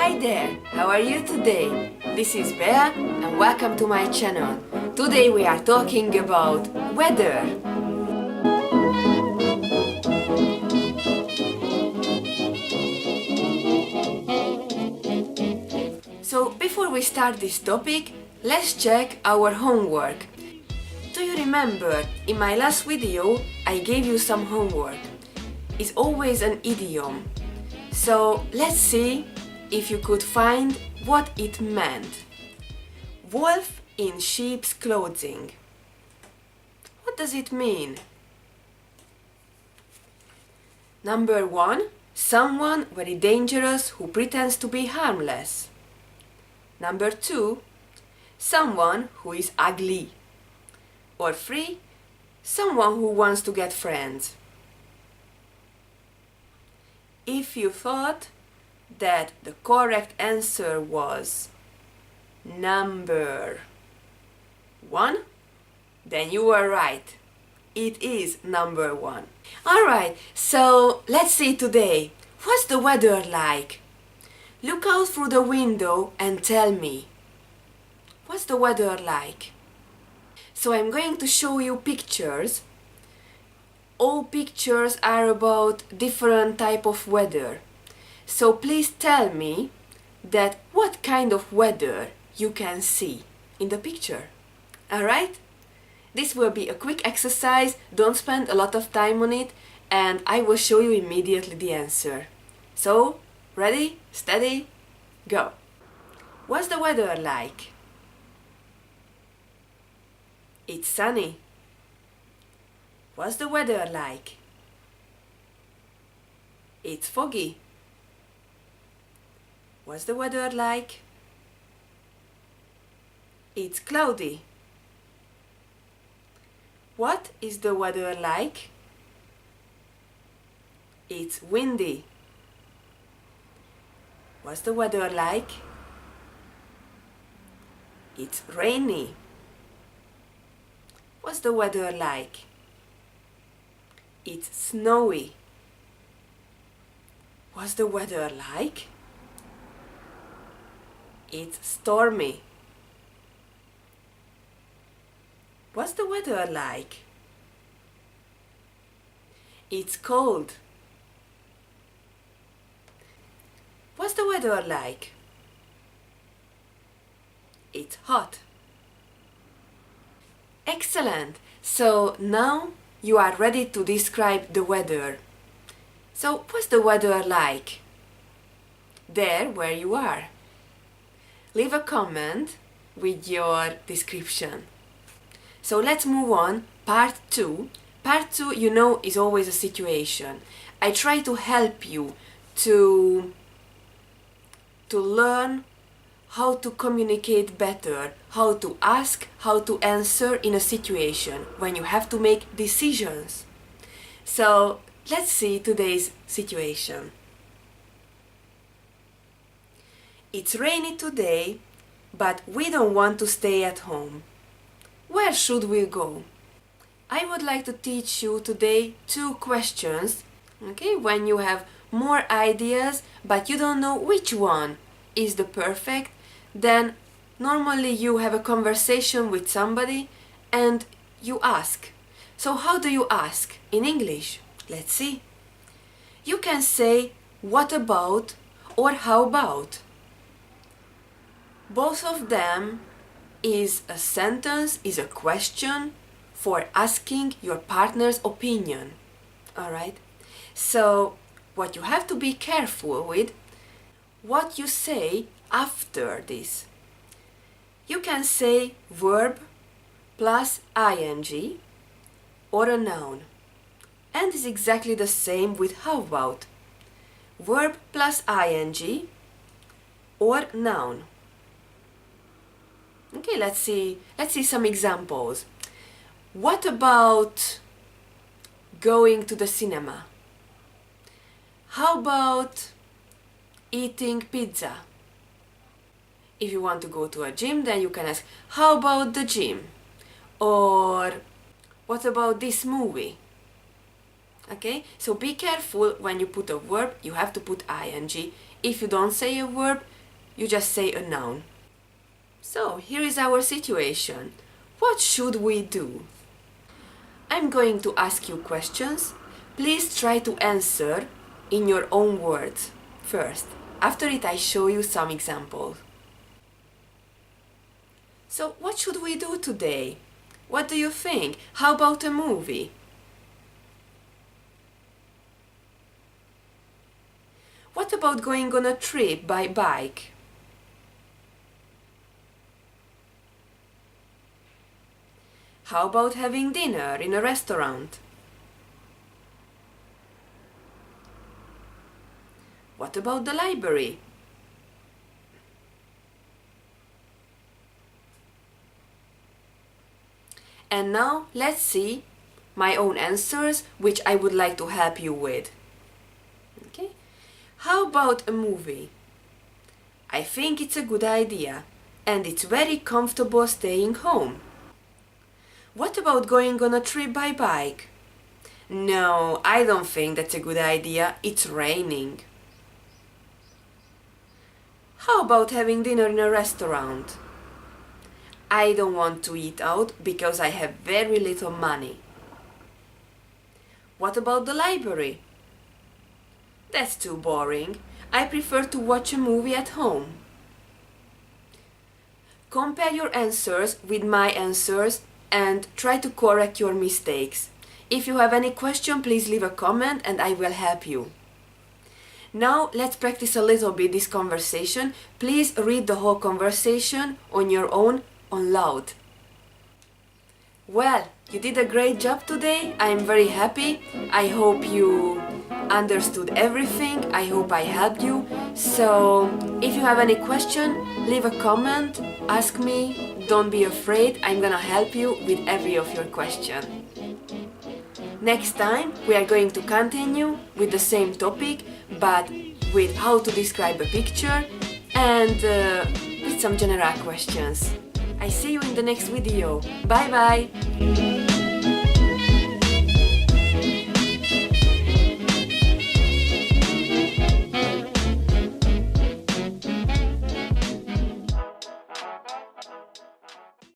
Hi there, how are you today? This is Bea and welcome to my channel. Today we are talking about weather. So before we start this topic, let's check our homework. Do you remember in my last video I gave you some homework? It's always an idiom. So let's see if you could find what it meant. Wolf in sheep's clothing. What does it mean? Number 1. Someone very dangerous who pretends to be harmless. Number 2. Someone who is ugly. Or 3. Someone who wants to get friends. If you thought that the correct answer was number 1, then you were right. It is number 1. Alright, so let's see today. What's the weather like? Look out through the window and tell me. What's the weather like? So I'm going to show you pictures. All pictures are about different type of weather. So please tell me that what kind of weather you can see in the picture. Alright? This will be a quick exercise, don't spend a lot of time on it, and I will show you immediately the answer. So, ready, steady, go! What's the weather like? It's sunny. What's the weather like? It's foggy. What's the weather like? It's cloudy. What is the weather like? It's windy. What's the weather like? It's rainy. What's the weather like? It's snowy. What's the weather like? It's stormy. What's the weather like? It's cold. What's the weather like? It's hot. Excellent! So now you are ready to describe the weather. So what's the weather like? There where you are. Leave a comment with your description. So let's move on. Part 2. Part 2, you know, is always a situation. I try to help you to learn how to communicate better, how to ask, how to answer in a situation when you have to make decisions. So let's see today's situation. It's rainy today, but we don't want to stay at home. Where should we go? I would like to teach you today 2 questions. Okay, when you have more ideas, but you don't know which one is the perfect, then normally you have a conversation with somebody and you ask. So how do you ask in English? Let's see. You can say what about or how about. Both of them is a sentence, is a question for asking your partner's opinion. Alright? So what you have to be careful with, what you say after this. You can say verb plus ing or a noun. And it's exactly the same with how about. Verb plus ing or noun. Okay, let's see some examples. What about going to the cinema? How about eating pizza? If you want to go to a gym, then you can ask, how about the gym? Or what about this movie? Okay, so be careful when you put a verb, you have to put ing. If you don't say a verb, you just say a noun. So, here is our situation. What should we do? I'm going to ask you questions. Please try to answer in your own words first. After it, I show you some examples. So, what should we do today? What do you think? How about a movie? What about going on a trip by bike? How about having dinner in a restaurant? What about the library? And now let's see my own answers, which I would like to help you with. Okay? How about a movie? I think it's a good idea, and it's very comfortable staying home. What about going on a trip by bike? No, I don't think that's a good idea. It's raining. How about having dinner in a restaurant? I don't want to eat out because I have very little money. What about the library? That's too boring. I prefer to watch a movie at home. Compare your answers with my answers and try to correct your mistakes. If you have any question, please leave a comment and I will help you. Now let's practice a little bit this conversation. Please read the whole conversation on your own on loud. Well, you did a great job today. I am very happy. I hope you understood everything. I hope I helped you. So, if you have any question, leave a comment, ask me. Don't be afraid. I'm gonna help you with every of your question. Next time we are going to continue with the same topic, but with how to describe a picture and with some general questions. I see you in the next video. Bye bye!